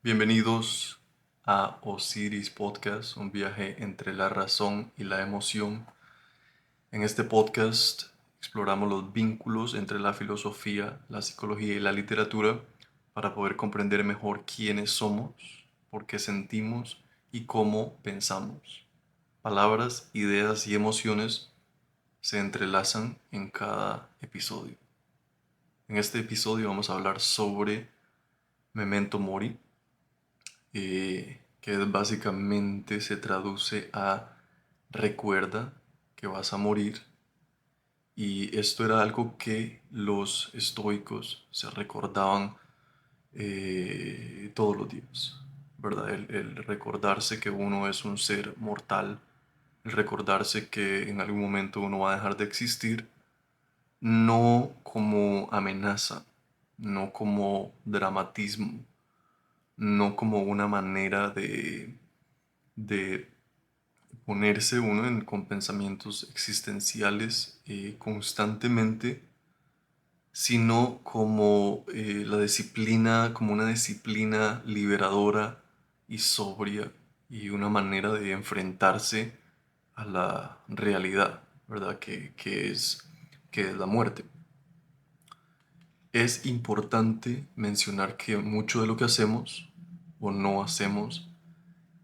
Bienvenidos a Osiris Podcast, un viaje entre la razón y la emoción. En este podcast exploramos los vínculos entre la filosofía, la psicología y la literatura para poder comprender mejor quiénes somos, por qué sentimos y cómo pensamos. Palabras, ideas y emociones se entrelazan en cada episodio. En este episodio vamos a hablar sobre Memento Mori, que básicamente se traduce a recuerda que vas a morir. Y esto era algo que los estoicos se recordaban todos los días, ¿verdad? El recordarse que uno es un ser mortal, el recordarse que en algún momento uno va a dejar de existir, no como amenaza, no como dramatismo, no como una manera de ponerse uno con pensamientos existenciales constantemente, sino como la disciplina, como una disciplina liberadora y sobria y una manera de enfrentarse a la realidad, ¿verdad? Que es la muerte. Es importante mencionar que mucho de lo que hacemos o no hacemos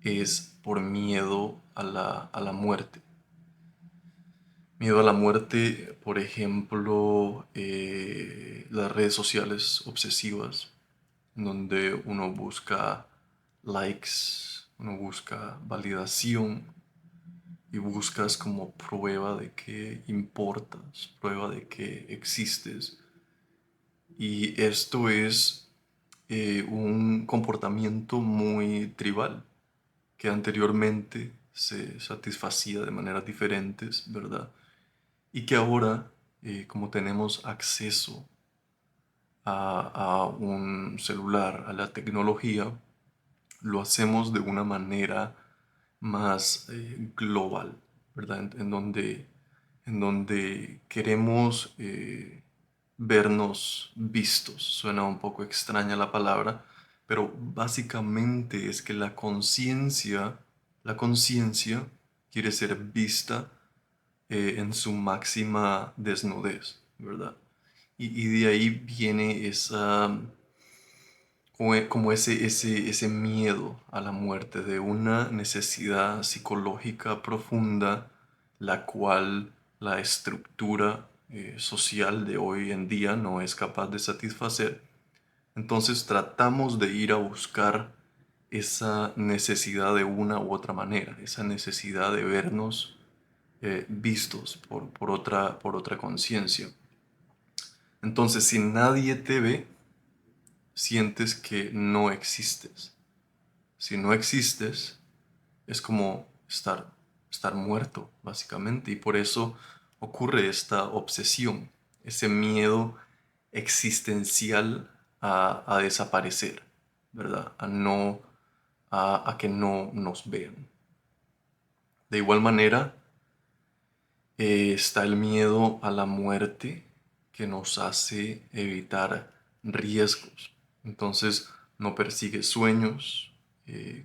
es por miedo a la muerte. Miedo a la muerte, por ejemplo, las redes sociales obsesivas, donde uno busca likes, uno busca validación y buscas como prueba de que importas, prueba de que existes. Y esto es un comportamiento muy tribal que anteriormente se satisfacía de maneras diferentes, ¿verdad? Y que ahora, como tenemos acceso a un celular, a la tecnología, lo hacemos de una manera más global, ¿verdad? En donde queremos vernos vistos. Suena un poco extraña la palabra, pero básicamente es que la conciencia quiere ser vista en su máxima desnudez, ¿verdad? Y de ahí viene como ese miedo a la muerte, de una necesidad psicológica profunda, la cual la estructura social de hoy en día no es capaz de satisfacer. Entonces tratamos de ir a buscar esa necesidad de una u otra manera, esa necesidad de vernos vistos por otra conciencia. Entonces, si nadie te ve, sientes que no existes. Si no existes, es como estar muerto, básicamente. Y por eso ocurre esta obsesión, ese miedo existencial a desaparecer, ¿verdad? A que no nos vean. De igual manera, está el miedo a la muerte que nos hace evitar riesgos. Entonces, no persigues sueños,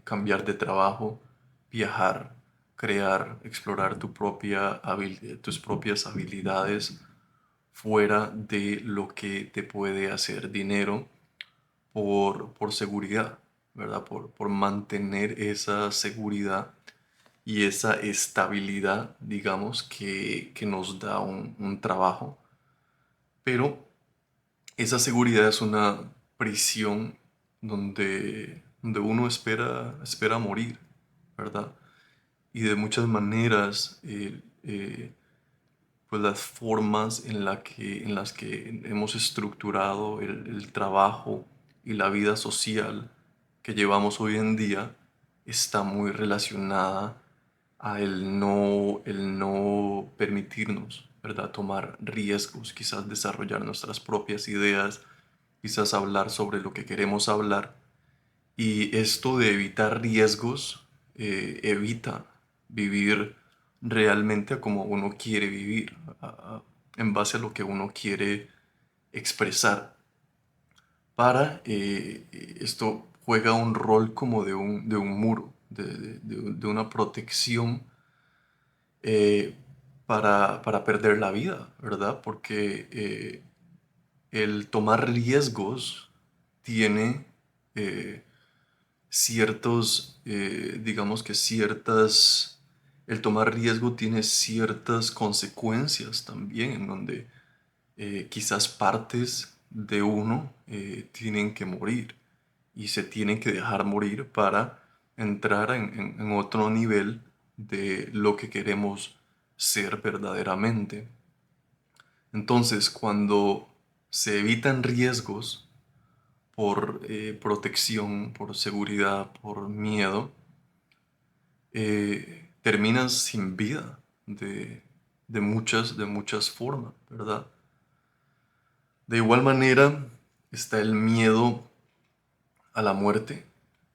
cambiar de trabajo, viajar, crear, explorar tus propias habilidades fuera de lo que te puede hacer dinero por seguridad, ¿verdad? Por mantener esa seguridad y esa estabilidad, digamos, que nos da un trabajo. Pero esa seguridad es una prisión donde uno espera morir, ¿verdad? Y de muchas maneras, pues las formas en las que hemos estructurado el trabajo y la vida social que llevamos hoy en día está muy relacionada a el no permitirnos, ¿verdad? Tomar riesgos, quizás desarrollar nuestras propias ideas, quizás hablar sobre lo que queremos hablar. Y esto de evitar riesgos evita vivir realmente a como uno quiere vivir, en base a lo que uno quiere expresar. Esto juega un rol como de un muro, de una protección eh, para perder la vida, ¿verdad? Porque el tomar riesgos tiene eh, digamos que el tomar riesgo tiene ciertas consecuencias también, en donde quizás partes de uno tienen que morir y se tienen que dejar morir para entrar en otro nivel de lo que queremos ser verdaderamente. Entonces, cuando se evitan riesgos por protección, por seguridad, por miedo, terminas sin vida de muchas formas, ¿verdad? De igual manera está el miedo a la muerte,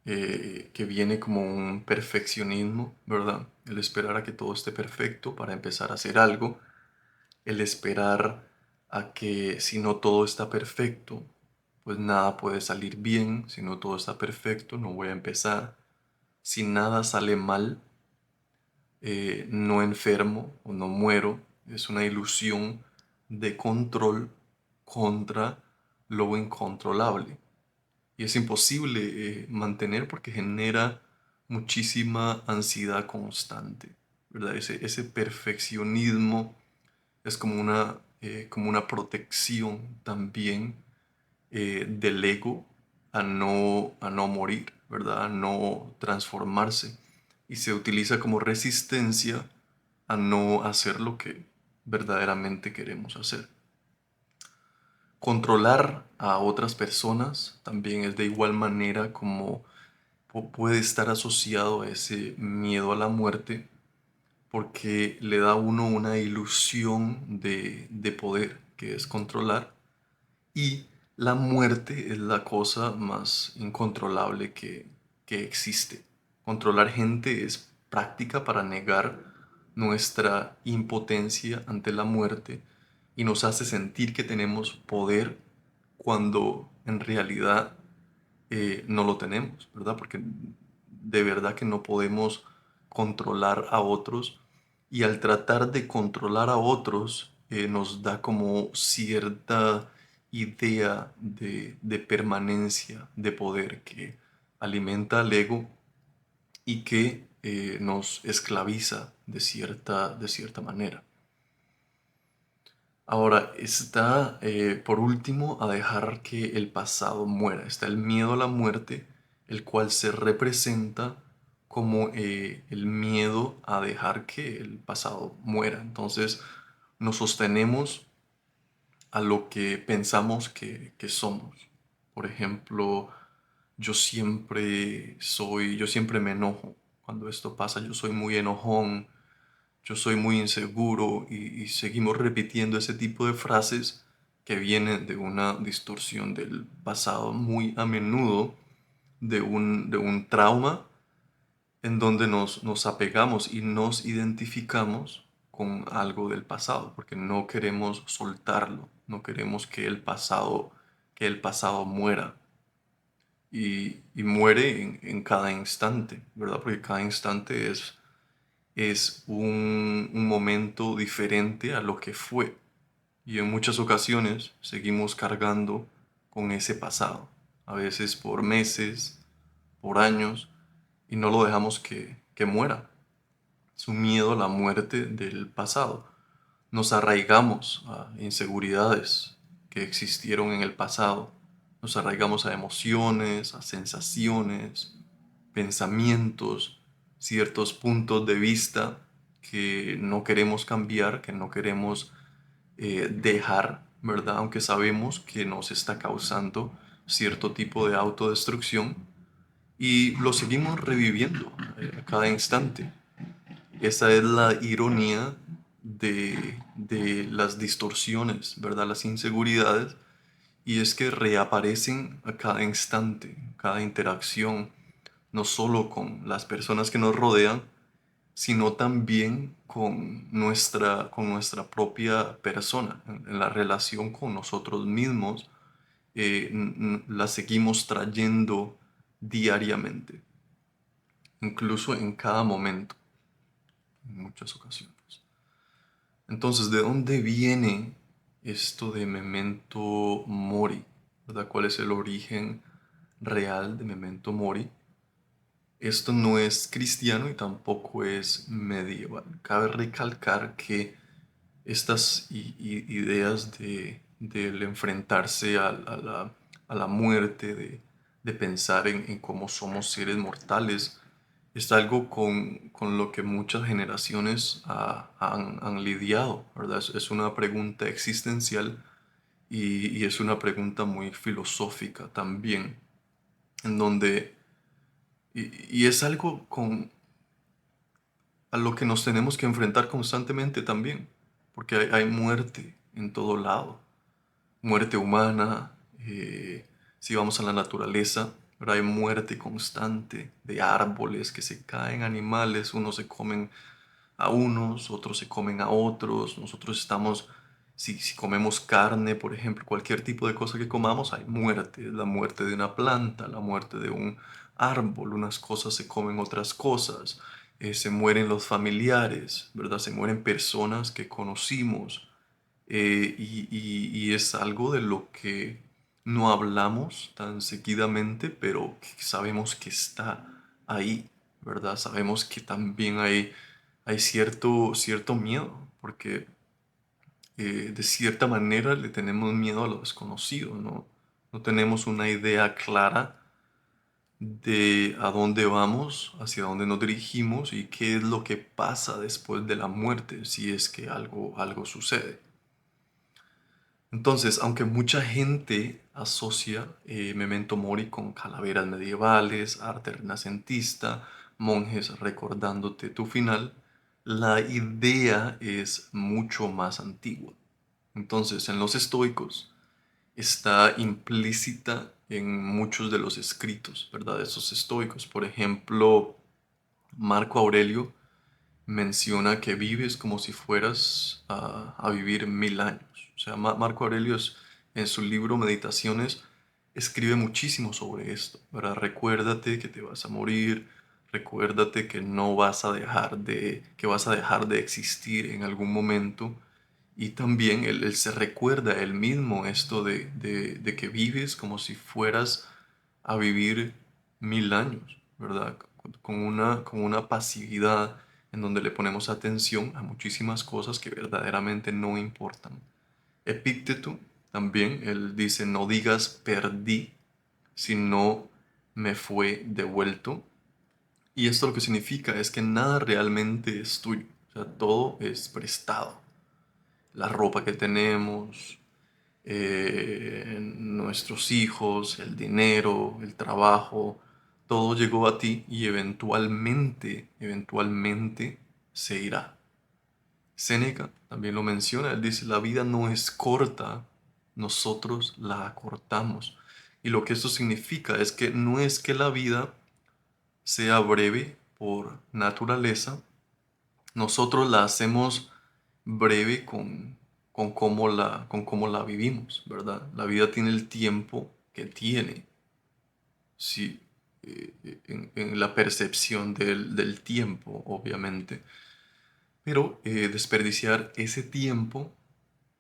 que viene como un perfeccionismo, ¿verdad? El esperar a que todo esté perfecto para empezar a hacer algo, el esperar a que si no todo está perfecto, pues nada puede salir bien, si no todo está perfecto, no voy a empezar. Si nada sale mal, no enfermo o no muero, es una ilusión de control contra lo incontrolable. Y es imposible mantener porque genera muchísima ansiedad constante, ¿verdad? Ese perfeccionismo es como una protección también del ego a no morir, ¿verdad? A no transformarse. Y se utiliza como resistencia a no hacer lo que verdaderamente queremos hacer. Controlar a otras personas también es de igual manera como puede estar asociado a ese miedo a la muerte porque le da a uno una ilusión de poder, que es controlar, y la muerte es la cosa más incontrolable que existe. Controlar gente es práctica para negar nuestra impotencia ante la muerte y nos hace sentir que tenemos poder cuando en realidad no lo tenemos, ¿verdad? Porque de verdad que no podemos controlar a otros y al tratar de controlar a otros nos da como cierta idea de permanencia, de poder que alimenta al ego y que nos esclaviza de cierta manera. Ahora está, por último, a dejar que el pasado muera. Está el miedo a la muerte, el cual se representa como el miedo a dejar que el pasado muera. Entonces nos sostenemos a lo que pensamos que somos. Por ejemplo, yo siempre me enojo. Cuando esto pasa, yo soy muy enojón, yo soy muy inseguro y seguimos repitiendo ese tipo de frases que vienen de una distorsión del pasado muy a menudo, de un trauma en donde nos apegamos y nos identificamos con algo del pasado, porque no queremos soltarlo, no queremos que el pasado muera. Y muere en cada instante, ¿verdad? Porque cada instante es un momento diferente a lo que fue. Y en muchas ocasiones seguimos cargando con ese pasado, a veces por meses, por años, y no lo dejamos que muera. Es un miedo a la muerte del pasado. Nos arraigamos a inseguridades que existieron en el pasado. Nos arraigamos a emociones, a sensaciones, pensamientos, ciertos puntos de vista que no queremos cambiar, que no queremos dejar, ¿verdad? Aunque sabemos que nos está causando cierto tipo de autodestrucción y lo seguimos reviviendo a cada instante. Esa es la ironía de las distorsiones, ¿verdad? Las inseguridades. Y es que reaparecen a cada instante, cada interacción, no solo con las personas que nos rodean, sino también con nuestra propia persona, en la relación con nosotros mismos. La seguimos trayendo diariamente, incluso en cada momento, en muchas ocasiones. Entonces, ¿de dónde viene esto de memento mori? ¿Verdad? ¿Cuál es el origen real de memento mori? Esto no es cristiano y tampoco es medieval. Cabe recalcar que estas ideas del enfrentarse a la muerte, de pensar en cómo somos seres mortales, es algo con lo que muchas generaciones han lidiado, ¿verdad? Es una pregunta existencial y es una pregunta muy filosófica también, en donde, y es algo a lo que nos tenemos que enfrentar constantemente también, porque hay muerte en todo lado, muerte humana, si vamos a la naturaleza, pero hay muerte constante de árboles que se caen, animales, unos se comen a unos, otros se comen a otros, nosotros estamos, si comemos carne, por ejemplo, cualquier tipo de cosa que comamos, hay muerte, la muerte de una planta, la muerte de un árbol, unas cosas se comen otras cosas, se mueren los familiares, ¿verdad? Se mueren personas que conocimos, y es algo de lo que no hablamos tan seguidamente, pero que sabemos que está ahí, ¿verdad? Sabemos que también hay cierto miedo, porque de cierta manera le tenemos miedo a lo desconocido, ¿no? No tenemos una idea clara de a dónde vamos, hacia dónde nos dirigimos y qué es lo que pasa después de la muerte, si es que algo sucede. Entonces, aunque mucha gente asocia Memento Mori con calaveras medievales, arte renacentista, monjes recordándote tu final, la idea es mucho más antigua. Entonces, en los estoicos está implícita en muchos de los escritos, ¿verdad? De esos estoicos. Por ejemplo, Marco Aurelio menciona que vives como si fueras a vivir 1000 años. O sea, Marco Aurelio en su libro Meditaciones escribe muchísimo sobre esto, ¿verdad? Recuérdate que te vas a morir, recuérdate que no vas a dejar que vas a dejar de existir en algún momento. Y también él se recuerda a él mismo esto de que vives como si fueras a vivir 1000 años, ¿verdad? Con una pasividad en donde le ponemos atención a muchísimas cosas que verdaderamente no importan. Epícteto también, él dice, no digas perdí, sino me fue devuelto. Y esto lo que significa es que nada realmente es tuyo, o sea, todo es prestado. La ropa que tenemos, nuestros hijos, el dinero, el trabajo, todo llegó a ti y eventualmente se irá. Séneca también lo menciona, él dice, la vida no es corta, nosotros la acortamos. Y lo que esto significa es que no es que la vida sea breve por naturaleza, nosotros la hacemos breve con cómo la vivimos, ¿verdad? La vida tiene el tiempo que tiene, sí, en la percepción del tiempo, obviamente. Pero desperdiciar ese tiempo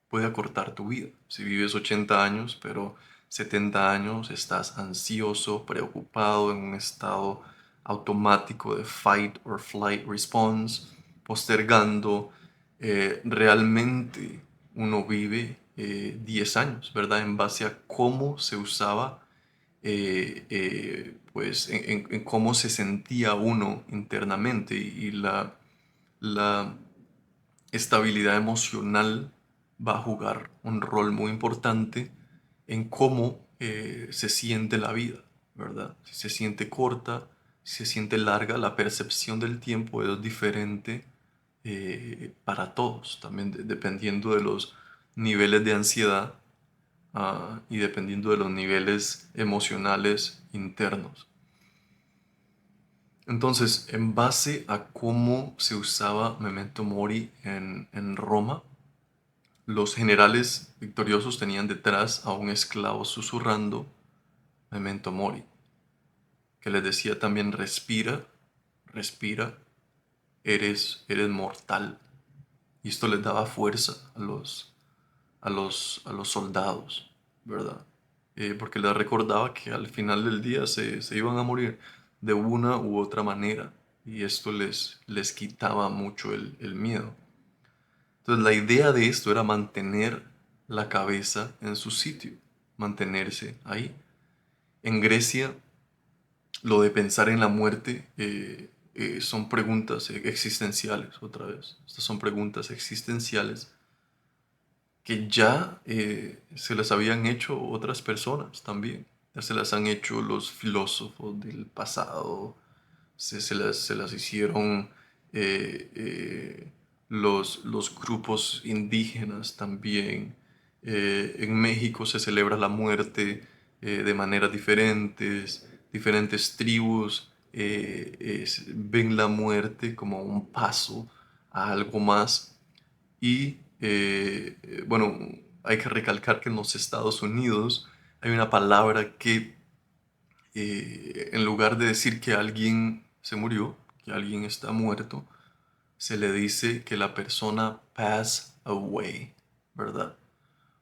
puede acortar tu vida. Si vives 80 años, pero 70 años estás ansioso, preocupado, en un estado automático de fight or flight response, postergando, realmente uno vive 10 años, ¿verdad? En base a cómo se usaba, pues en cómo se sentía uno internamente y la estabilidad emocional va a jugar un rol muy importante en cómo se siente la vida, ¿verdad? Si se siente corta, si se siente larga, la percepción del tiempo es diferente para todos, también dependiendo de los niveles de ansiedad, y dependiendo de los niveles emocionales internos. Entonces, en base a cómo se usaba Memento Mori en Roma, los generales victoriosos tenían detrás a un esclavo susurrando Memento Mori. que les decía también respira, respira, eres mortal. Y esto les daba fuerza a los soldados, ¿verdad? Porque les recordaba que al final del día se iban a morir de una u otra manera y esto les quitaba mucho el miedo. Entonces la idea de esto era mantener la cabeza en su sitio, mantenerse ahí. En Grecia, lo de pensar en la muerte son preguntas existenciales, otra vez. Estas son preguntas existenciales que ya se las habían hecho otras personas también. Ya se las han hecho los filósofos del pasado, se las hicieron los grupos indígenas también. En México se celebra la muerte de maneras diferentes, diferentes tribus ven la muerte como un paso a algo más y bueno, hay que recalcar que en los Estados Unidos hay una palabra que en lugar de decir que alguien se murió, que alguien está muerto, se le dice que la persona passed away, ¿verdad?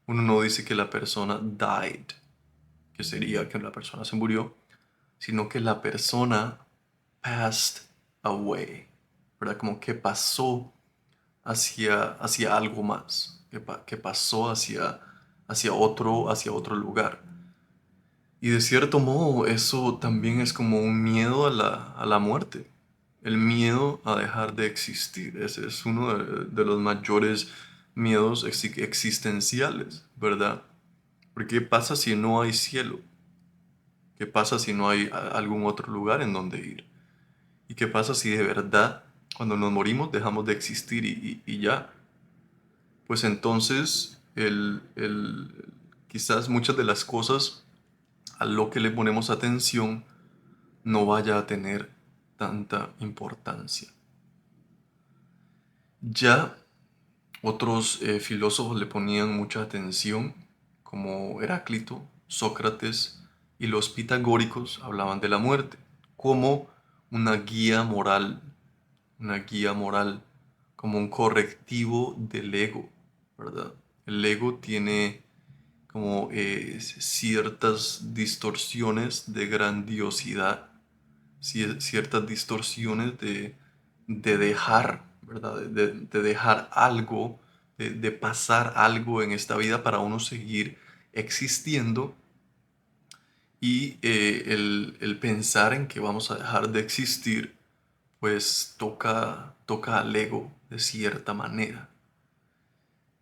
Uno no dice que la persona died, que sería que la persona se murió, sino que la persona passed away, ¿verdad? Como que pasó hacia algo más, que pasó hacia otro lugar. Y de cierto modo eso también es como un miedo a la muerte, el miedo a dejar de existir. Ese es uno de los mayores miedos existenciales, ¿verdad? Porque ¿qué pasa si no hay cielo? ¿Qué pasa si no hay algún otro lugar en donde ir? ¿Y qué pasa si de verdad cuando nos morimos dejamos de existir y ya? Pues entonces quizás muchas de las cosas a lo que le ponemos atención no vaya a tener tanta importancia. Ya otros filósofos le ponían mucha atención, como Heráclito, Sócrates y los pitagóricos hablaban de la muerte como una guía moral, como un correctivo del ego, ¿verdad? El ego tiene como ciertas distorsiones de grandiosidad, ciertas distorsiones de dejar, ¿verdad? De dejar algo, de pasar algo en esta vida para uno seguir existiendo y el pensar en que vamos a dejar de existir, pues toca al ego de cierta manera.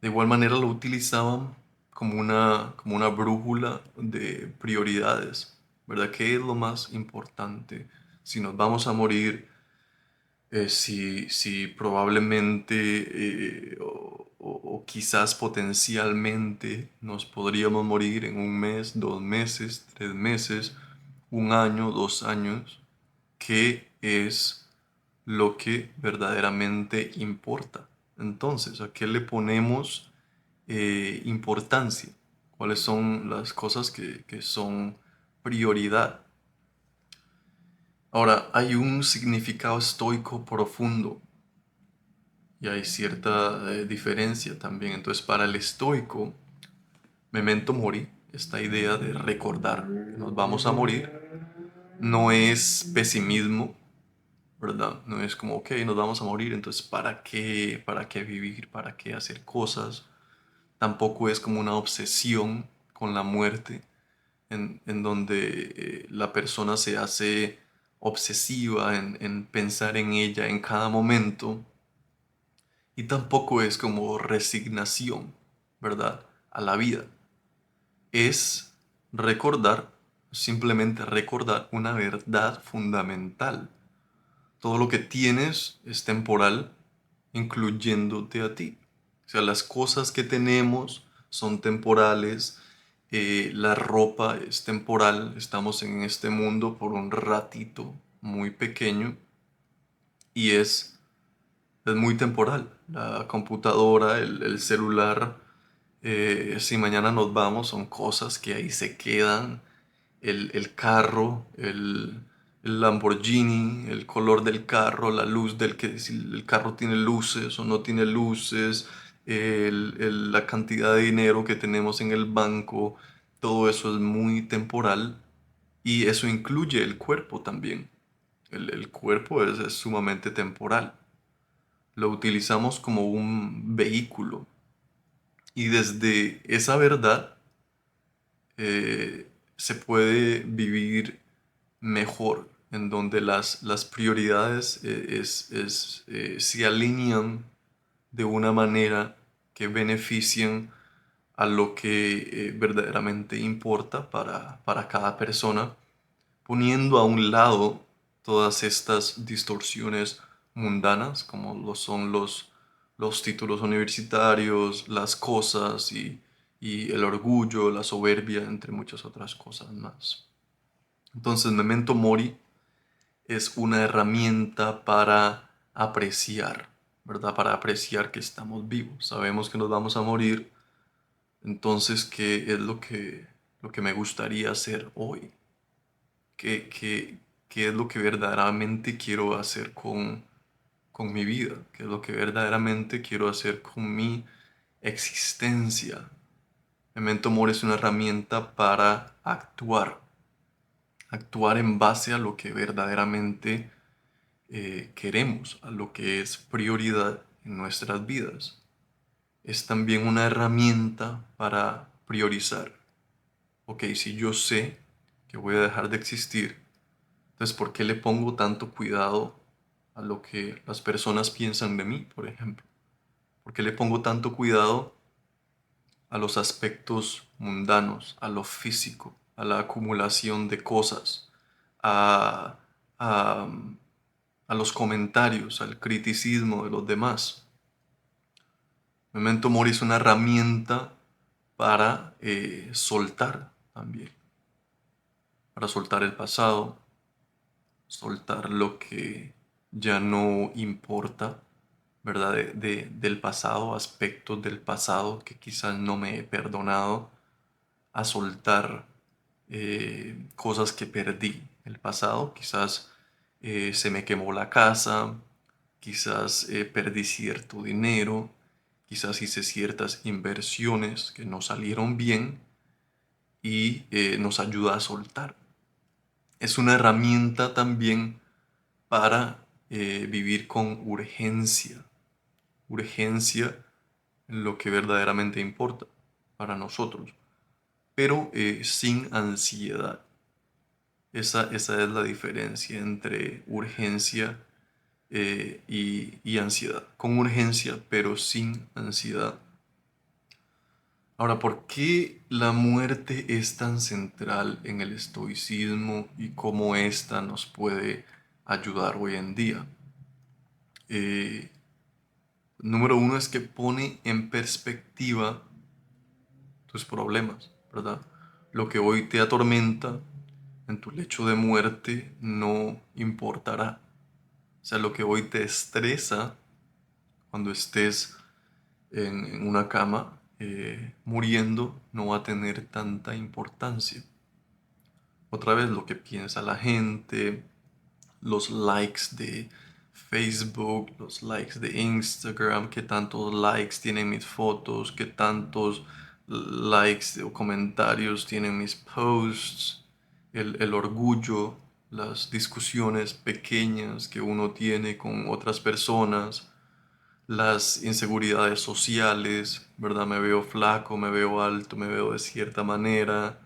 De igual manera lo utilizaban como una brújula de prioridades, ¿verdad? ¿Qué es lo más importante? Si nos vamos a morir, si probablemente o quizás potencialmente nos podríamos morir en un mes, 2 meses, 3 meses, un año, 2 años, ¿qué es lo que verdaderamente importa? Entonces, ¿a qué le ponemos importancia? ¿Cuáles son las cosas que son prioridad? Ahora, hay un significado estoico profundo y hay cierta diferencia también. Entonces, para el estoico, memento mori, esta idea de recordar que nos vamos a morir, no es pesimismo, ¿verdad? No es como, ok, nos vamos a morir, entonces ¿para qué vivir? ¿Para qué hacer cosas? Tampoco es como una obsesión con la muerte, en donde la persona se hace obsesiva en pensar en ella en cada momento. Y tampoco es como resignación, ¿verdad? A la vida. Es recordar, simplemente recordar una verdad fundamental. Todo lo que tienes es temporal, incluyéndote a ti. O sea, las cosas que tenemos son temporales, la ropa es temporal, estamos en este mundo por un ratito muy pequeño y es muy temporal. La computadora, el celular, si mañana nos vamos, son cosas que ahí se quedan. El carro, el Lamborghini, el color del carro, la luz del que si el carro tiene luces o no tiene luces, la cantidad de dinero que tenemos en el banco, todo eso es muy temporal y eso incluye el cuerpo también. El cuerpo es sumamente temporal. Lo utilizamos como un vehículo y desde esa verdad se puede vivir mejor, en donde las prioridades se alinean de una manera que beneficien a lo que verdaderamente importa para cada persona, poniendo a un lado todas estas distorsiones mundanas, como lo son los títulos universitarios, las cosas y el orgullo, la soberbia, entre muchas otras cosas más. Entonces, Memento Mori es una herramienta para apreciar, ¿verdad? Para apreciar que estamos vivos. Sabemos que nos vamos a morir, entonces, ¿qué es lo que me gustaría hacer hoy? ¿Qué es lo que verdaderamente quiero hacer con mi vida? ¿Qué es lo que verdaderamente quiero hacer con mi existencia? Memento Mori es una herramienta para actuar en base a lo que verdaderamente queremos, a lo que es prioridad en nuestras vidas. Es también una herramienta para priorizar. Ok, si yo sé que voy a dejar de existir, entonces ¿por qué le pongo tanto cuidado a lo que las personas piensan de mí, por ejemplo? ¿Por qué le pongo tanto cuidado a los aspectos mundanos, a lo físico, a la acumulación de cosas, a, a, a los comentarios, al criticismo de los demás? Memento Mori es una herramienta para soltar también, para soltar el pasado, soltar lo que ya no importa, ¿verdad? Del pasado, aspectos del pasado que quizás no me he perdonado, a soltar cosas que perdí. El pasado, quizás se me quemó la casa, quizás perdí cierto dinero, quizás hice ciertas inversiones que no salieron bien y nos ayuda a soltar. Es una herramienta también para vivir con urgencia, urgencia en lo que verdaderamente importa para nosotros, pero sin ansiedad. Esa es la diferencia entre urgencia y ansiedad. Con urgencia, pero sin ansiedad. Ahora, ¿por qué la muerte es tan central en el estoicismo y cómo ésta nos puede ayudar hoy en día? Eh, Número uno es que pone en perspectiva tus problemas, ¿verdad? Lo que hoy te atormenta en tu lecho de muerte no importará. O sea, lo que hoy te estresa cuando estés en una cama muriendo no va a tener tanta importancia. Otra vez, lo que piensa la gente, los likes de Facebook, los likes de Instagram, qué tantos likes tienen mis fotos, qué tantos likes o comentarios tienen mis posts, el orgullo, las discusiones pequeñas que uno tiene con otras personas, las inseguridades sociales, ¿verdad? Me veo flaco, me veo alto, me veo de cierta manera,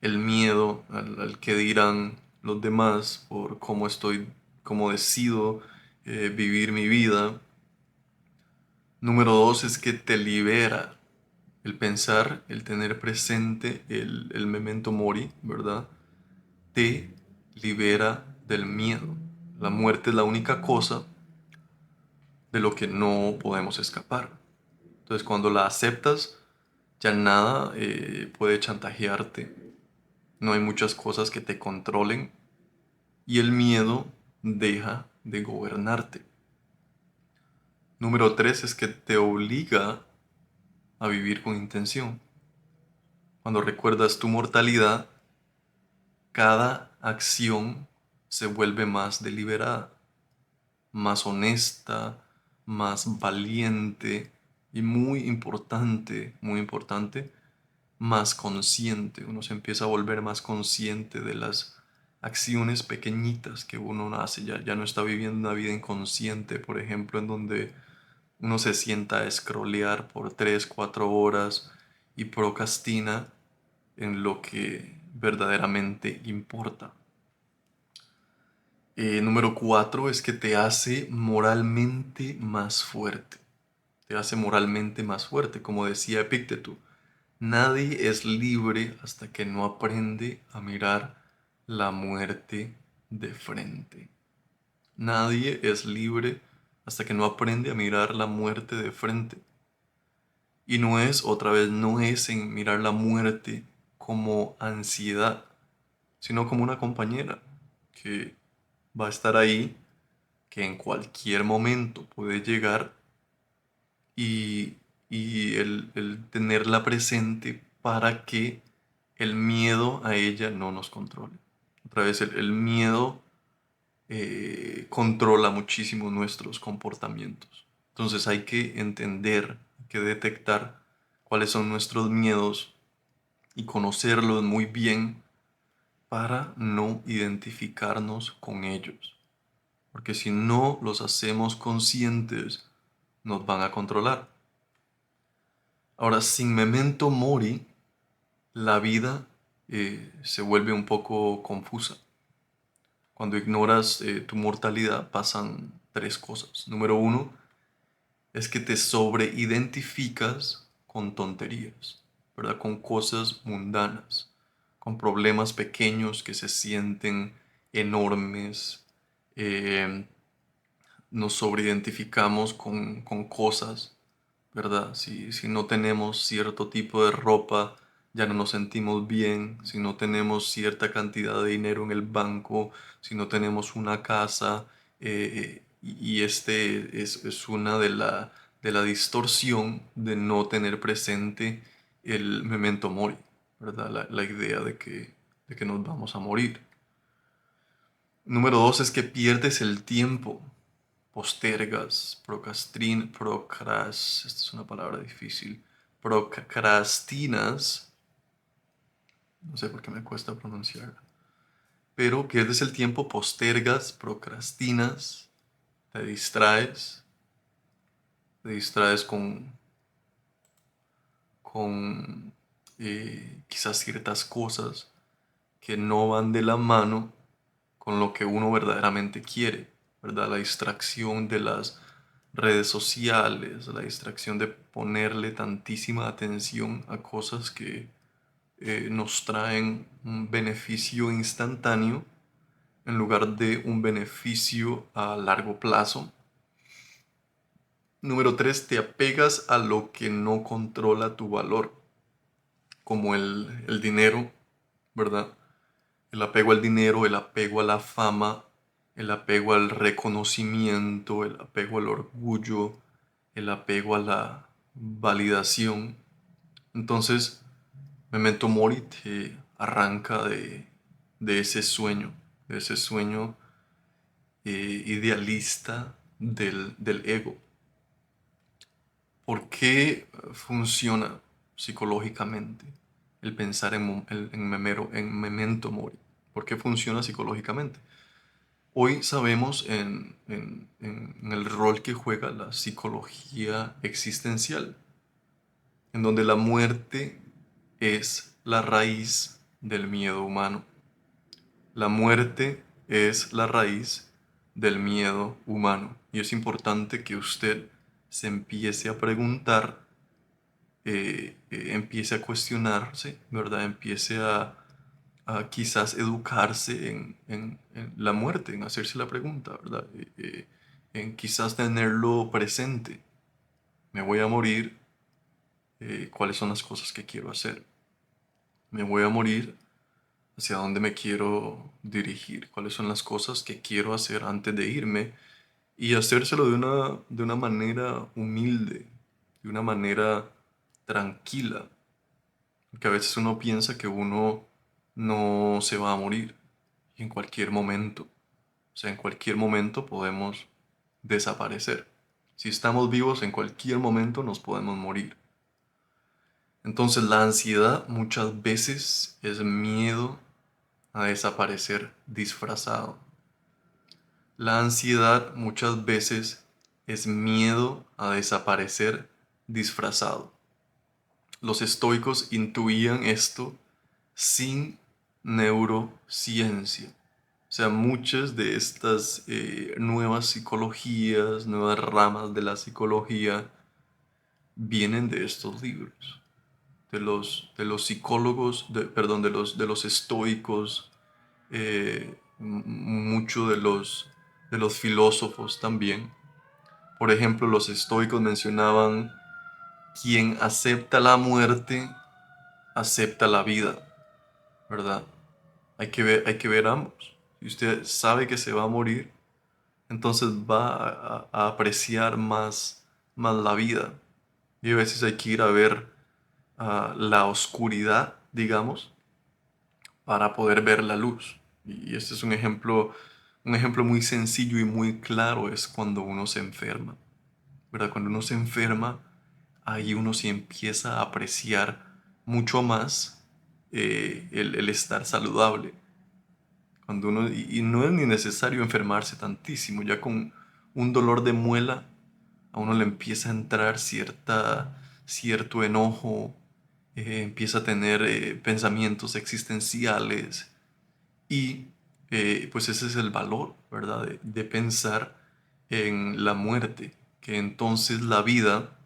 el miedo al que dirán los demás por cómo estoy, cómo decido vivir mi vida. Número dos es que te libera el pensar, el tener presente el memento mori, ¿verdad? Te libera del miedo. La muerte es la única cosa de lo que no podemos escapar. Entonces, cuando la aceptas, ya nada puede chantajearte. No hay muchas cosas que te controlen y el miedo deja de gobernarte. Número tres es que te obliga a vivir con intención. Cuando recuerdas tu mortalidad, cada acción se vuelve más deliberada, más honesta, más valiente y muy importante, más consciente. Uno se empieza a volver más consciente de las acciones pequeñitas que uno hace. Ya no está viviendo una vida inconsciente, por ejemplo, en donde uno se sienta a scrollear por 3 4 horas y procrastina en lo que verdaderamente importa. Número 4 es que te hace moralmente más fuerte. Te hace moralmente más fuerte, como decía Epicteto. Nadie es libre hasta que no aprende a mirar la muerte de frente. Nadie es libre hasta que no aprende a mirar la muerte de frente. Y no es, otra vez, no es en mirar la muerte como ansiedad, sino como una compañera que va a estar ahí, que en cualquier momento puede llegar y, y el tenerla presente para que el miedo a ella no nos controle. Otra vez, el miedo controla muchísimo nuestros comportamientos. Entonces hay que entender, hay que detectar cuáles son nuestros miedos y conocerlos muy bien para no identificarnos con ellos. Porque si no los hacemos conscientes, nos van a controlar. Ahora, sin memento mori, la vida se vuelve un poco confusa. Cuando ignoras tu mortalidad pasan tres cosas. Número uno es que te sobreidentificas con tonterías, ¿verdad? Con cosas mundanas, con problemas pequeños que se sienten enormes. eh, Nos sobreidentificamos con cosas, ¿verdad? Si no tenemos cierto tipo de ropa, ya no nos sentimos bien. Si no tenemos cierta cantidad de dinero en el banco, si no tenemos una casa, y este es una de la distorsión de no tener presente el memento mori, ¿verdad? La idea de que nos vamos a morir. Número dos es que pierdes el tiempo, postergas, esta es una palabra difícil, procrastinas, no sé por qué me cuesta pronunciarla, pero pierdes el tiempo, postergas, procrastinas, te distraes, te distraes con quizás ciertas cosas que no van de la mano con lo que uno verdaderamente quiere, ¿verdad? La distracción de las redes sociales, la distracción de ponerle tantísima atención a cosas que nos traen un beneficio instantáneo en lugar de un beneficio a largo plazo. Número 3, te apegas a lo que no controla tu valor, como el dinero, ¿verdad? El apego al dinero, el apego a la fama, el apego al reconocimiento, el apego al orgullo, el apego a la validación. Entonces, Memento Mori te arranca de ese sueño idealista del ego. ¿Por qué funciona psicológicamente el pensar en Memento Mori? ¿Por qué funciona psicológicamente? Hoy sabemos en el rol que juega la psicología existencial, en donde la muerte es la raíz del miedo humano. La muerte es la raíz del miedo humano. Y es importante que usted se empiece a preguntar, empiece a cuestionarse, ¿verdad? Empiece a quizás educarse en la muerte, en hacerse la pregunta, ¿verdad? En quizás tenerlo presente. Me voy a morir, ¿cuáles son las cosas que quiero hacer? Me voy a morir, ¿hacia dónde me quiero dirigir? ¿Cuáles son las cosas que quiero hacer antes de irme? Y hacérselo de una manera humilde, de una manera tranquila, porque a veces uno piensa que uno no se va a morir y en cualquier momento. sea, en cualquier momento podemos desaparecer. Si estamos vivos, en cualquier momento nos podemos morir. Entonces la ansiedad muchas veces es miedo a desaparecer disfrazado. La ansiedad muchas veces es miedo a desaparecer disfrazado. Los estoicos intuían esto sin neurociencia. O sea, muchas de estas nuevas psicologías, nuevas ramas de la psicología, vienen de estos libros, de los psicólogos, perdón, de los estoicos, mucho de los filósofos también. Por ejemplo, los estoicos mencionaban: quien acepta la muerte, acepta la vida, ¿verdad? Hay que ver ambos. Si usted sabe que se va a morir, entonces va a apreciar más la vida. Y a veces hay que ir a ver la oscuridad, digamos, para poder ver la luz. Y este es un ejemplo muy sencillo y muy claro es cuando uno se enferma, ¿verdad? Cuando uno se enferma, ahí uno sí empieza a apreciar mucho más el estar saludable. Y no es ni necesario enfermarse tantísimo, ya con un dolor de muela a uno le empieza a entrar cierto enojo, empieza a tener pensamientos existenciales y pues ese es el valor, ¿verdad? De pensar en la muerte, que entonces la vida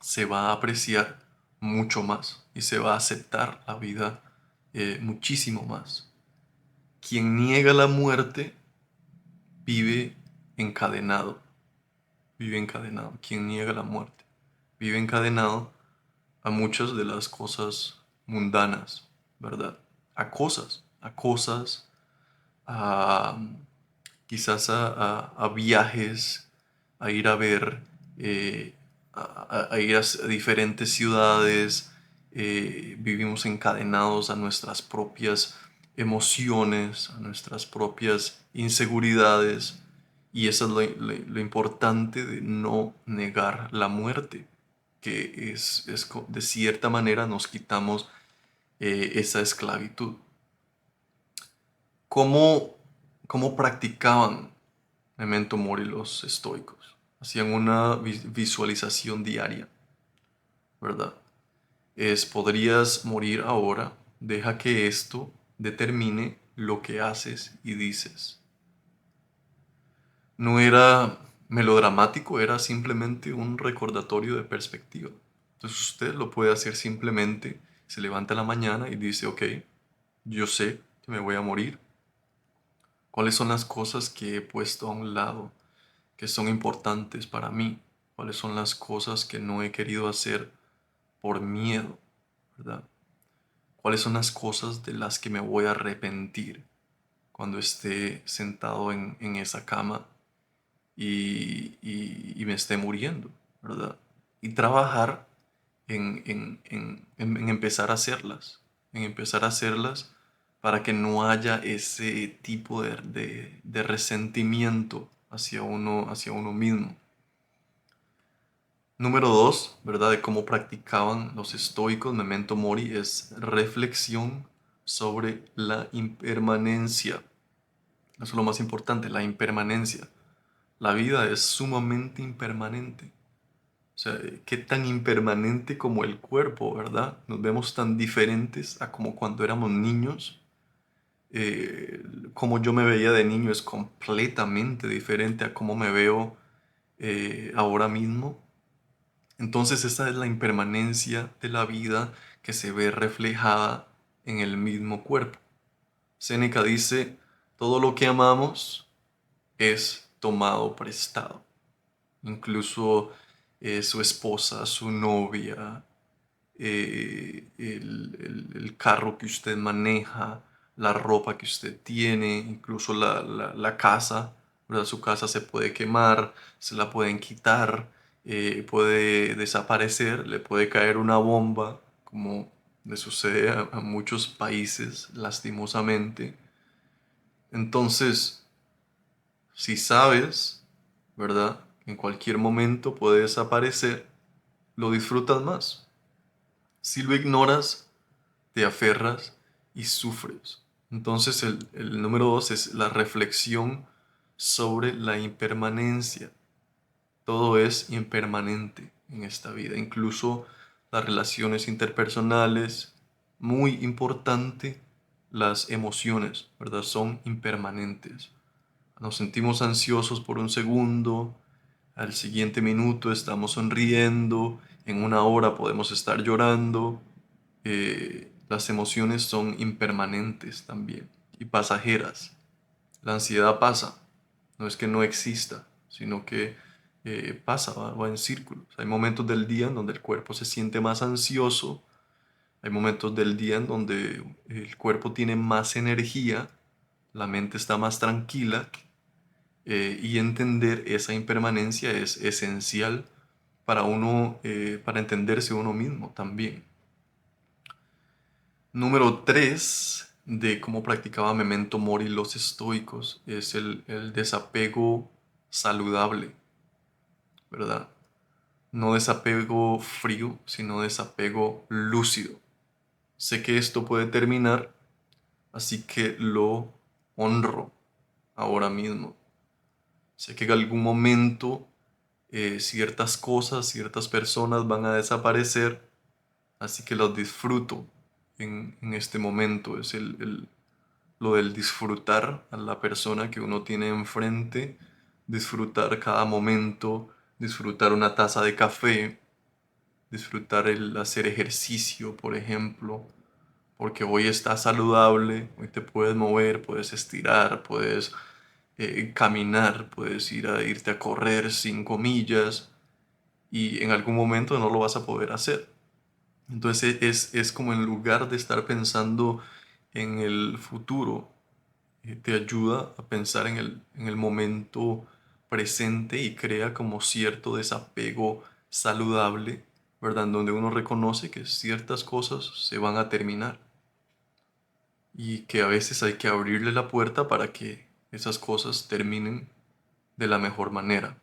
se va a apreciar mucho más y se va a aceptar la vida muchísimo más. Quien niega la muerte vive encadenado, vive encadenado. Quien niega la muerte vive encadenado a muchas de las cosas mundanas, ¿verdad? A cosas, a quizás a viajes, a ir a ver, a ir a diferentes ciudades. Vivimos encadenados a nuestras propias emociones, a nuestras propias inseguridades. Y eso es lo importante de no negar la muerte, que de cierta manera nos quitamos esa esclavitud. ¿Cómo, cómo practicaban Memento Mori los estoicos? Hacían una visualización diaria, ¿verdad? Podrías morir ahora, deja que esto determine lo que haces y dices. No era melodramático, era simplemente un recordatorio de perspectiva. Entonces usted lo puede hacer simplemente, se levanta en la mañana y dice: ok, yo sé que me voy a morir. ¿Cuáles son las cosas que he puesto a un lado que son importantes para mí? ¿Cuáles son las cosas que no he querido hacer por miedo, ¿verdad? ¿Cuáles son las cosas de las que me voy a arrepentir cuando esté sentado en esa cama y me esté muriendo, ¿verdad? Y trabajar en empezar a hacerlas, en empezar a hacerlas para que no haya ese tipo de resentimiento hacia uno mismo. Número dos, ¿verdad? De cómo practicaban los estoicos, Memento Mori, es reflexión sobre la impermanencia. Eso es lo más importante, la impermanencia. La vida es sumamente impermanente. O sea, qué tan impermanente como el cuerpo, ¿verdad? Nos vemos tan diferentes a como cuando éramos niños. Como yo me veía de niño es completamente diferente a cómo me veo ahora mismo. Entonces esa es la impermanencia de la vida que se ve reflejada en el mismo cuerpo. Séneca dice: todo lo que amamos es tomado prestado. Incluso su esposa, su novia, el carro que usted maneja, la ropa que usted tiene, incluso la casa, ¿verdad? Su casa se puede quemar, se la pueden quitar, puede desaparecer, le puede caer una bomba, como le sucede a muchos países, lastimosamente. Entonces, Si sabes, ¿verdad? En cualquier momento puede desaparecer, lo disfrutas más. Si lo ignoras, te aferras y sufres. Entonces el número dos es la reflexión sobre la impermanencia. Todo es impermanente en esta vida, incluso las relaciones interpersonales, muy importante, las emociones, ¿verdad? Son impermanentes. Nos sentimos ansiosos por un segundo, al siguiente minuto estamos sonriendo, en una hora podemos estar llorando. Las emociones son impermanentes también y pasajeras. La ansiedad pasa, no es que no exista, sino que pasa, va en círculos. Hay momentos del día en donde el cuerpo se siente más ansioso, hay momentos del día en donde el cuerpo tiene más energía, la mente está más tranquila, y entender esa impermanencia es esencial para uno, para entenderse uno mismo también. Número 3 de cómo practicaba Memento Mori los estoicos es el desapego saludable, ¿verdad? No desapego frío, sino desapego lúcido. Sé que esto puede terminar, así que lo honro ahora mismo. Sé que en algún momento ciertas cosas, ciertas personas van a desaparecer, así que los disfruto en este momento. Es lo del disfrutar a la persona que uno tiene enfrente, disfrutar cada momento, disfrutar una taza de café, disfrutar el hacer ejercicio, por ejemplo, porque hoy está saludable, hoy te puedes mover, puedes estirar, puedes caminar, puedes irte a correr 5 millas y en algún momento no lo vas a poder hacer. Entonces es como en lugar de estar pensando en el futuro, te ayuda a pensar en el momento presente y crea como cierto desapego saludable, ¿verdad? En donde uno reconoce que ciertas cosas se van a terminar y que a veces hay que abrirle la puerta para que esas cosas terminen de la mejor manera.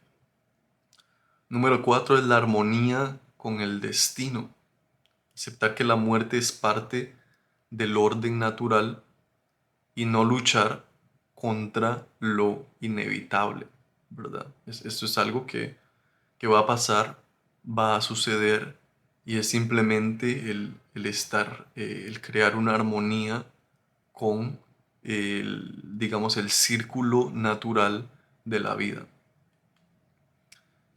Número 4 es la armonía con el destino. Aceptar que la muerte es parte del orden natural y no luchar contra lo inevitable, ¿verdad? Esto es algo que va a pasar, va a suceder y es simplemente el estar, el crear una armonía con digamos, el círculo natural de la vida.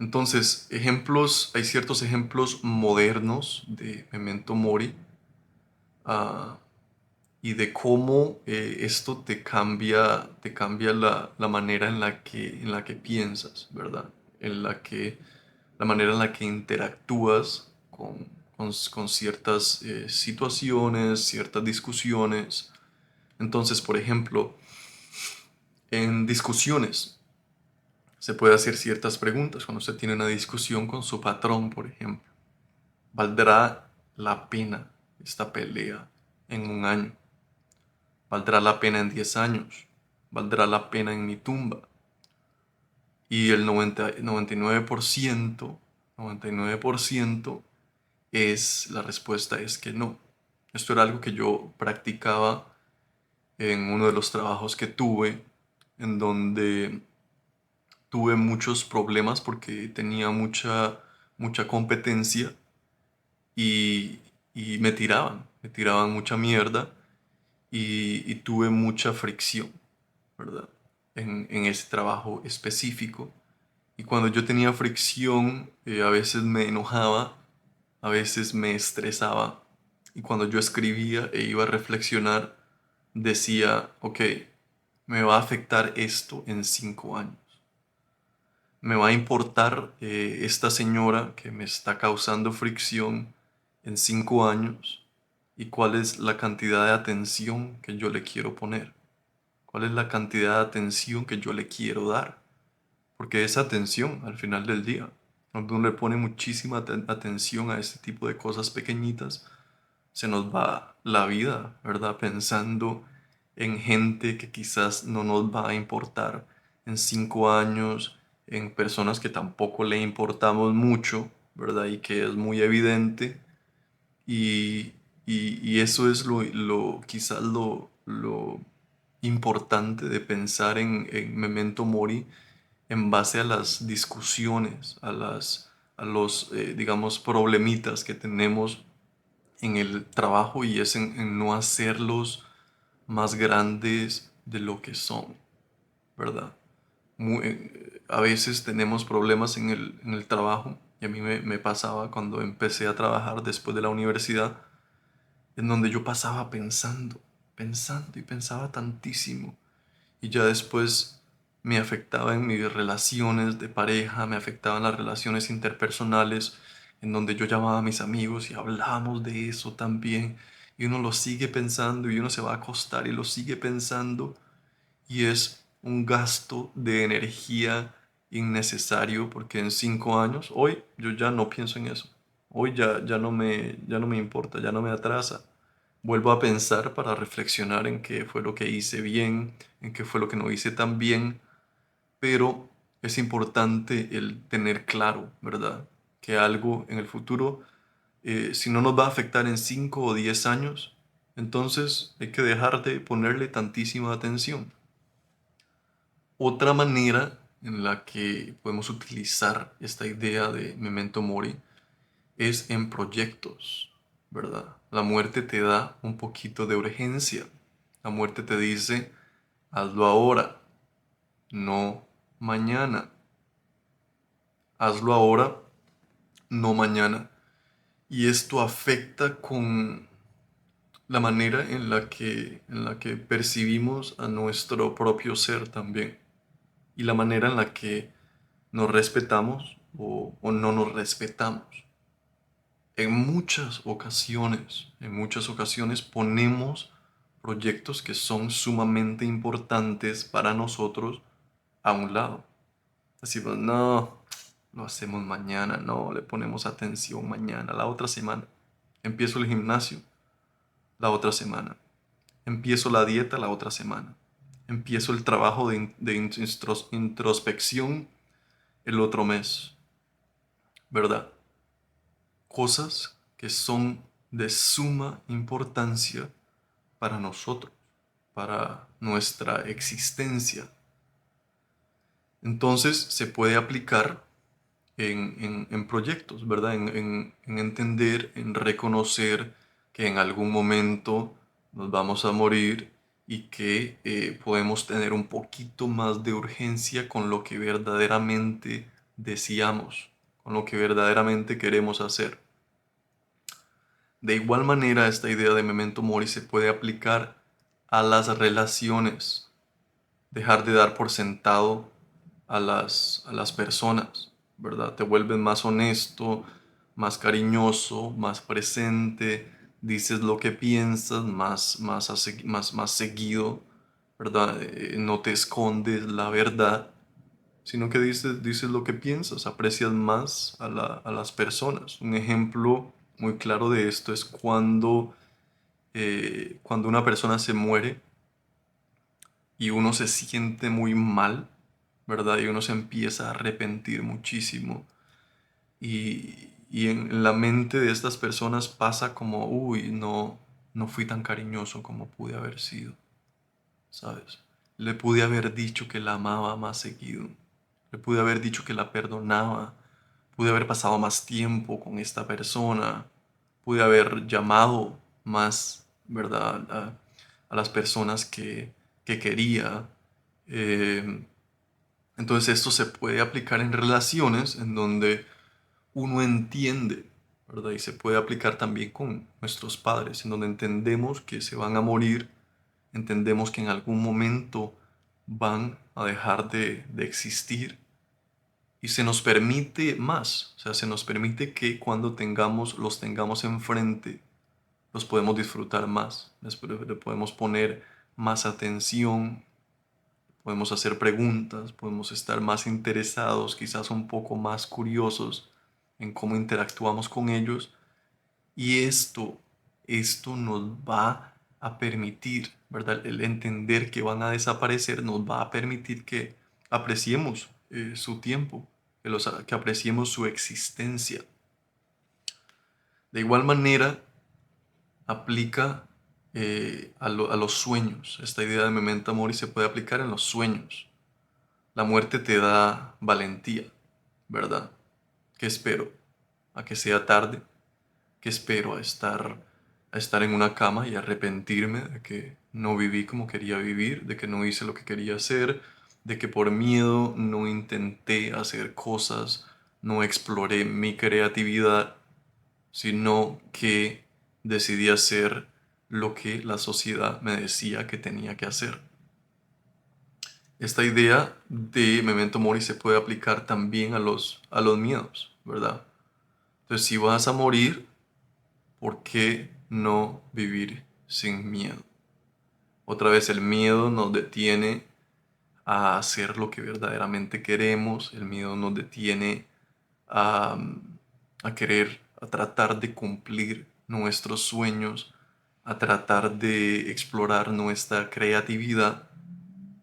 Entonces, hay ciertos ejemplos modernos de Memento Mori, ah, y de cómo esto te cambia la manera en la que piensas, ¿verdad? La manera en la que interactúas con ciertas situaciones, ciertas discusiones. Entonces, por ejemplo, en discusiones se puede hacer ciertas preguntas cuando usted tiene una discusión con su patrón, por ejemplo. ¿Valdrá la pena esta pelea en un año? ¿Valdrá la pena en 10 años? ¿Valdrá la pena en mi tumba? Y el 99% la respuesta es que no. Esto era algo que yo practicaba en uno de los trabajos que tuve, en donde tuve muchos problemas porque tenía mucha competencia y, y me tiraban mucha mierda y tuve mucha fricción, ¿verdad? En ese trabajo específico. Y cuando yo tenía fricción, a veces me enojaba, a veces me estresaba. Y cuando yo escribía e iba a reflexionar, decía, ok, me va a afectar esto en 5 años. Me va a importar esta señora que me está causando fricción en 5 años y cuál es la cantidad de atención que yo le quiero poner. ¿Cuál es la cantidad de atención que yo le quiero dar? Porque esa atención al final del día, cuando uno le pone muchísima atención a este tipo de cosas pequeñitas, se nos va la vida, ¿verdad? Pensando en gente que quizás no nos va a importar, en 5 años en personas que tampoco le importamos mucho, ¿verdad? Y que es muy evidente. Y, y eso es quizás lo importante de pensar en Memento Mori en base a las discusiones, a los, digamos, problemitas que tenemos en el trabajo y es en no hacerlos más grandes de lo que son, ¿verdad? A veces tenemos problemas en el trabajo y a mí me pasaba cuando empecé a trabajar después de la universidad, en donde yo pasaba pensando, pensando y pensaba tantísimo y ya después me afectaba en mis relaciones de pareja, me afectaban las relaciones interpersonales, en donde yo llamaba a mis amigos y hablábamos de eso también. Y uno lo sigue pensando y uno se va a acostar y lo sigue pensando y es un gasto de energía innecesario porque en 5 años, hoy yo ya no pienso en eso. Hoy ya no me importa, ya no me atrasa. Vuelvo a pensar para reflexionar en qué fue lo que hice bien, en qué fue lo que no hice tan bien, pero es importante el tener claro, ¿verdad? Que algo en el futuro, si no nos va a afectar en 5 o 10 años, entonces hay que dejar de ponerle tantísima atención. Otra manera en la que podemos utilizar esta idea de Memento Mori es en proyectos, ¿verdad? La muerte te da un poquito de urgencia. La muerte te dice, hazlo ahora, no mañana. Hazlo ahora, no mañana. Y esto afecta con la manera en la que percibimos a nuestro propio ser también. Y la manera en la que nos respetamos o no nos respetamos. En muchas ocasiones ponemos proyectos que son sumamente importantes para nosotros a un lado. Decimos, no, lo hacemos mañana, no, le ponemos atención mañana, la otra semana. Empiezo el gimnasio, la otra semana. Empiezo la dieta, la otra semana. Empiezo el trabajo de introspección el otro mes, ¿verdad? Cosas que son de suma importancia para nosotros, para nuestra existencia. Entonces se puede aplicar en proyectos, ¿verdad? En entender, en reconocer que en algún momento nos vamos a morir y que podemos tener un poquito más de urgencia con lo que verdaderamente deseamos, con lo que verdaderamente queremos hacer. De igual manera, esta idea de memento mori se puede aplicar a las relaciones, dejar de dar por sentado a las personas, ¿verdad? Te vuelves más honesto, más cariñoso, más presente, dices lo que piensas más seguido, ¿verdad? No te escondes la verdad, sino que dices lo que piensas, aprecias más a las personas. Un ejemplo muy claro de esto es cuando una persona se muere y uno se siente muy mal, ¿verdad? Y uno se empieza a arrepentir muchísimo. Y en la mente de estas personas pasa como, uy, no, no fui tan cariñoso como pude haber sido, ¿sabes? Le pude haber dicho que la amaba más seguido. Le pude haber dicho que la perdonaba. Pude haber pasado más tiempo con esta persona. Pude haber llamado más, ¿verdad? A las personas que quería. Eh, entonces esto se puede aplicar en relaciones en donde uno entiende, ¿verdad? Y se puede aplicar también con nuestros padres, en donde entendemos que se van a morir, entendemos que en algún momento van a dejar de existir y se nos permite más, o sea, se nos permite que cuando los tengamos enfrente, los podemos disfrutar más, le podemos poner más atención, podemos hacer preguntas, podemos estar más interesados, quizás un poco más curiosos en cómo interactuamos con ellos. Y esto nos va a permitir, ¿verdad? El entender que van a desaparecer nos va a permitir que apreciemos su tiempo, que apreciemos su existencia. De igual manera, aplica a los sueños. Esta idea de memento mori se puede aplicar en los sueños. La muerte te da valentía, ¿verdad? ¿Qué espero? ¿A que sea tarde? ¿Qué espero? ¿A estar en una cama y arrepentirme de que no viví como quería vivir, de que no hice lo que quería hacer, de que por miedo no intenté hacer cosas, no exploré mi creatividad, sino que decidí hacer lo que la sociedad me decía que tenía que hacer? Esta idea de memento mori se puede aplicar también a los miedos, ¿verdad? Entonces, si vas a morir, ¿por qué no vivir sin miedo? Otra vez, el miedo nos detiene a hacer lo que verdaderamente queremos, el miedo nos detiene a, a tratar de cumplir nuestros sueños, a tratar de explorar nuestra creatividad,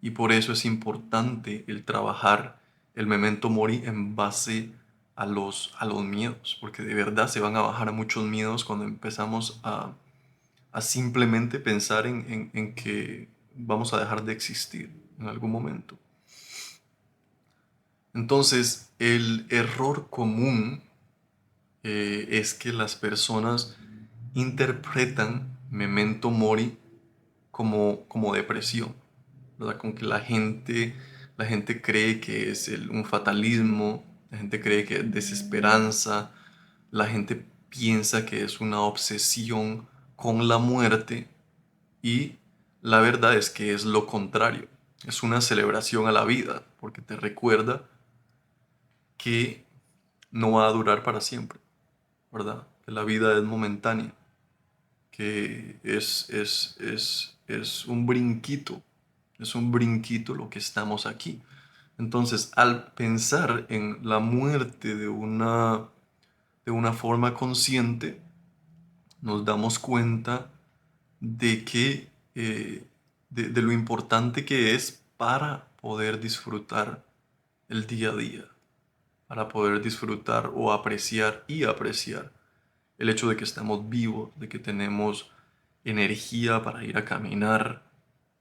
y por eso es importante el trabajar el memento mori en base a los miedos, porque de verdad se van a bajar muchos miedos cuando empezamos a simplemente pensar en que vamos a dejar de existir en algún momento. Entonces, el error común es que las personas interpretan memento mori como depresión, ¿verdad? Con que la gente cree que es un fatalismo, la gente cree que es desesperanza, la gente piensa que es una obsesión con la muerte, y la verdad es que es lo contrario. Es una celebración a la vida porque te recuerda que no va a durar para siempre, ¿verdad? Que la vida es momentánea, que es un brinquito lo que estamos aquí. Entonces, al pensar en la muerte de una forma consciente, nos damos cuenta de que, de lo importante que es para poder disfrutar el día a día, para poder disfrutar o apreciar el hecho de que estamos vivos, de que tenemos energía para ir a caminar,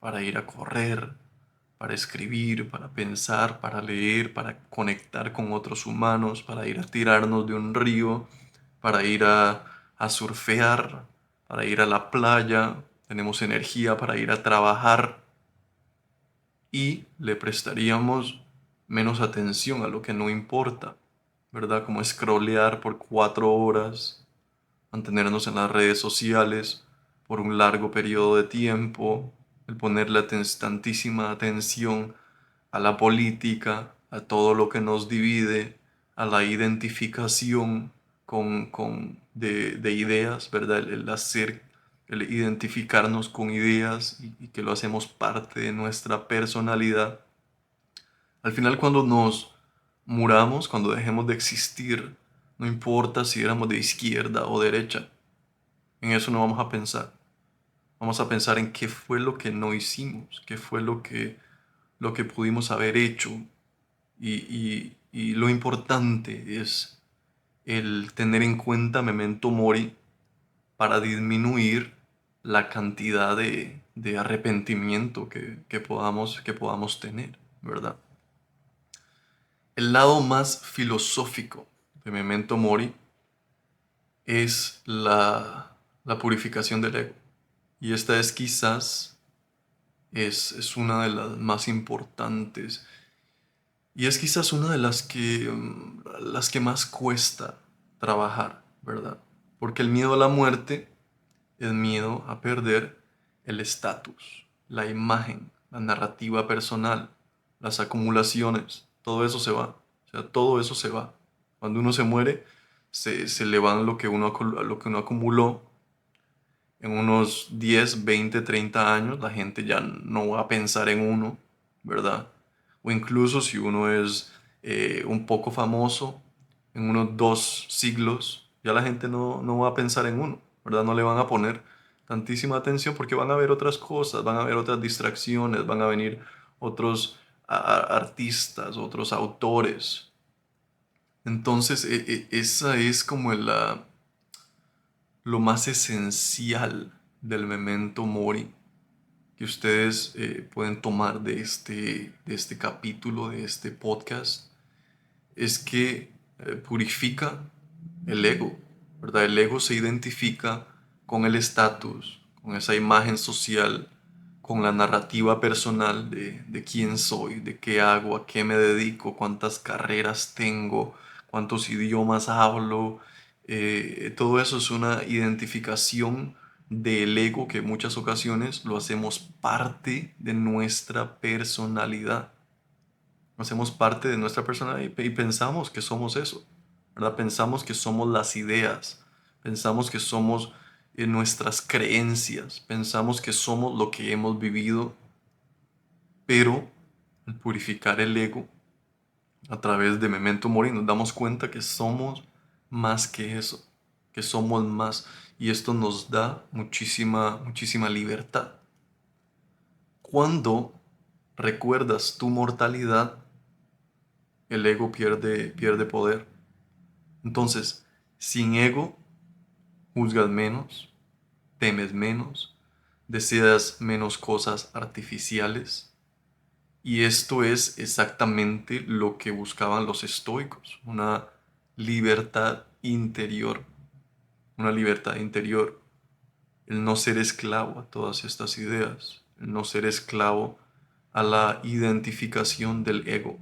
para ir a correr, para escribir, para pensar, para leer, para conectar con otros humanos, para ir a tirarnos de un río, para ir a surfear, para ir a la playa. Tenemos energía para ir a trabajar, y le prestaríamos menos atención a lo que no importa, ¿verdad? Como scrollear por 4 horas, mantenernos en las redes sociales por un largo periodo de tiempo, el ponerle tantísima atención a la política, a todo lo que nos divide, a la identificación de ideas, ¿verdad? El identificarnos con ideas, y que lo hacemos parte de nuestra personalidad. Al final, cuando nos muramos, cuando dejemos de existir, no importa si éramos de izquierda o derecha, en eso no vamos a pensar. Vamos a pensar en qué fue lo que no hicimos, qué fue lo que pudimos haber hecho. Y lo importante es el tener en cuenta memento mori para disminuir la cantidad de arrepentimiento que podamos tener, ¿verdad? El lado más filosófico de memento mori es la purificación del ego. Y esta es quizás es una de las más importantes. Y es quizás una de las que más cuesta trabajar, ¿verdad? Porque el miedo a la muerte es miedo a perder el estatus, la imagen, la narrativa personal, las acumulaciones. Todo eso se va. O sea, todo eso se va. Cuando uno se muere, se le van lo que uno acumuló. En unos 10, 20, 30 años, la gente ya no va a pensar en uno, ¿verdad? O incluso si uno es un poco famoso, en unos 2 siglos, ya la gente no va a pensar en uno, ¿verdad? No le van a poner tantísima atención porque van a ver otras cosas, van a ver otras distracciones, van a venir otros, artistas, otros autores. Entonces, esa es como lo más esencial del memento mori que ustedes pueden tomar de este capítulo, de este podcast, es que purifica el ego, ¿verdad? El ego se identifica con el estatus, con esa imagen social, con la narrativa personal de quién soy, de qué hago, a qué me dedico, cuántas carreras tengo, cuántos idiomas hablo. Todo eso es una identificación del ego que en muchas ocasiones lo hacemos parte de nuestra personalidad. Hacemos parte de nuestra personalidad y pensamos que somos eso, ¿verdad? Pensamos que somos las ideas, pensamos que somos nuestras creencias, pensamos que somos lo que hemos vivido, pero al purificar el ego a través de Memento Mori nos damos cuenta que somos más que eso, que somos más, y esto nos da muchísima libertad. Cuando recuerdas tu mortalidad, el ego pierde poder. Entonces, sin ego, juzgas menos, temes menos, deseas menos cosas artificiales. Y esto es exactamente lo que buscaban los estoicos, libertad una libertad interior, el no ser esclavo a todas estas ideas, el no ser esclavo a la identificación del ego.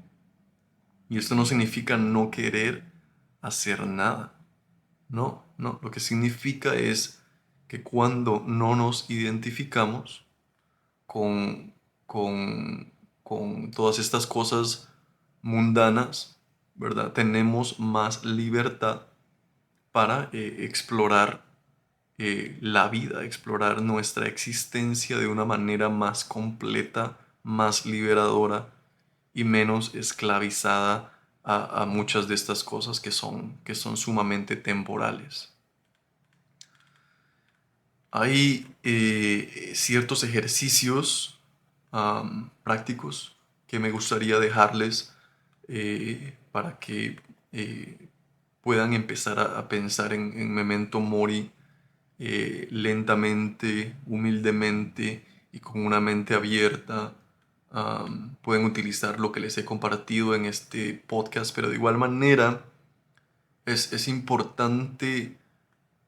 Y esto no significa no querer hacer nada. No, no. Lo que significa es que cuando no nos identificamos con, con, con todas estas cosas mundanas, ¿verdad? Tenemos más libertad para explorar la vida, explorar nuestra existencia de una manera más completa, más liberadora y menos esclavizada a muchas de estas cosas que son sumamente temporales. Hay ciertos ejercicios prácticos que me gustaría dejarles para que eh, puedan empezar a pensar en Memento Mori lentamente, humildemente y con una mente abierta. Pueden utilizar lo que les he compartido en este podcast, pero de igual manera es importante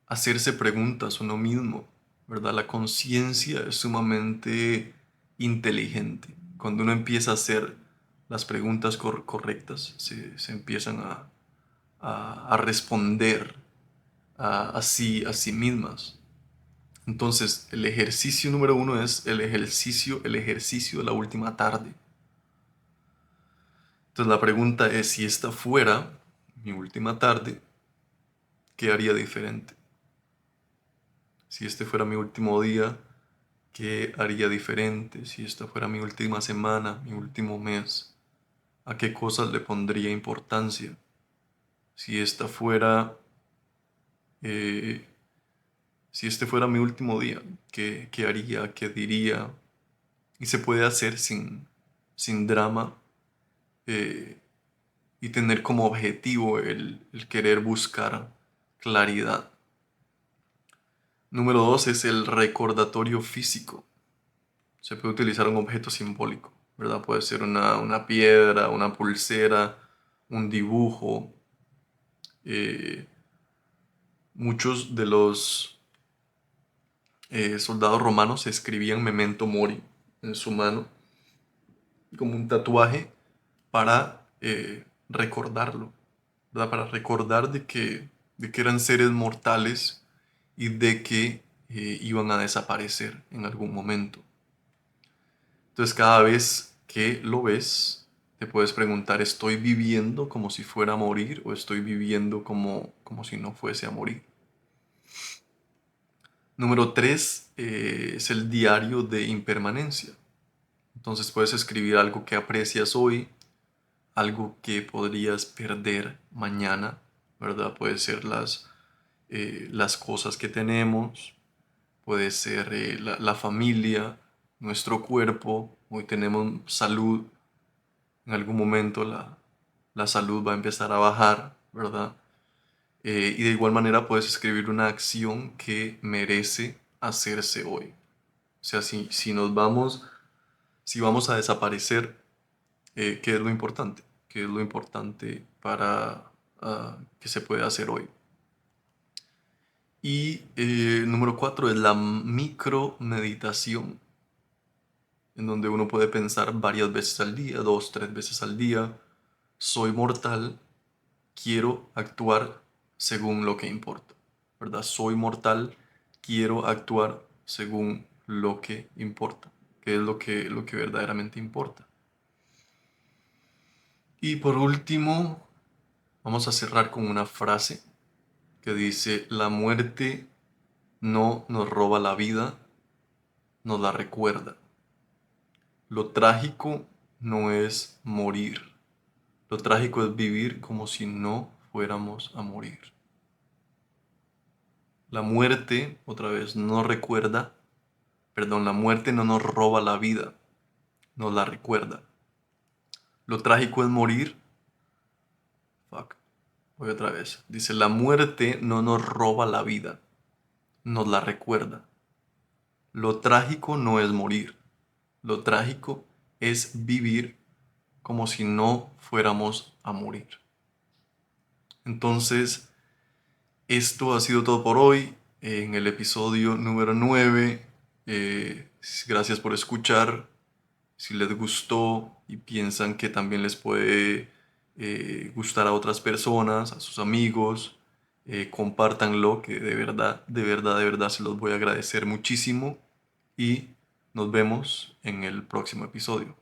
hacerse preguntas uno mismo, ¿verdad? La conciencia es sumamente inteligente. Cuando uno empieza a hacer las preguntas correctas, se empiezan a responder a sí mismas. Entonces, el ejercicio número uno es el ejercicio de la última tarde. Entonces, la pregunta es, si esta fuera mi última tarde, ¿qué haría diferente? Si este fuera mi último día, ¿qué haría diferente? Si esta fuera mi última semana, mi último mes, ¿a qué cosas le pondría importancia? Si esta fuera, eh, si este fuera mi último día, ¿qué haría? ¿Qué diría? Y se puede hacer sin drama eh, y tener como objetivo el querer buscar claridad. Número dos es el recordatorio físico. Se puede utilizar un objeto simbólico, ¿verdad? Puede ser una piedra, una pulsera, un dibujo. Eh, Muchos de los soldados romanos escribían Memento Mori en su mano como un tatuaje para recordarlo, ¿verdad? Para recordar de que eran seres mortales y de que iban a desaparecer en algún momento. Entonces cada vez que lo ves, te puedes preguntar, ¿estoy viviendo como si fuera a morir o estoy viviendo como si no fuese a morir? Número 3 es el diario de impermanencia. Entonces puedes escribir algo que aprecias hoy, algo que podrías perder mañana, ¿verdad? Puede ser las cosas que tenemos, puede ser la familia, nuestro cuerpo. Hoy tenemos salud, En algún momento la salud va a empezar a bajar, ¿verdad? Y de igual manera puedes escribir una acción que merece hacerse hoy. O sea, si vamos a desaparecer, ¿qué es lo importante? ¿Qué es lo importante para que se puede hacer hoy? Y número 4 es la micromeditación, en donde uno puede pensar varias veces al día, 2, 3 veces al día. Soy mortal, quiero actuar según lo que importa, ¿verdad? Soy mortal, quiero actuar según lo que importa, que es lo que verdaderamente importa. Y por último, vamos a cerrar con una frase que dice, la muerte no nos roba la vida, nos la recuerda. Lo trágico no es morir, lo trágico es vivir como si no fuéramos a morir. La muerte, otra vez, no recuerda, perdón, la muerte no nos roba la vida, nos la recuerda. Lo trágico es morir, fuck, voy otra vez. Dice, la muerte no nos roba la vida, nos la recuerda. Lo trágico no es morir, lo trágico es vivir como si no fuéramos a morir. Entonces, esto ha sido todo por hoy en el episodio número 9. Gracias por escuchar. Si les gustó y piensan que también les puede gustar a otras personas, a sus amigos, compártanlo, que de verdad, de verdad, de verdad se los voy a agradecer muchísimo y nos vemos en el próximo episodio.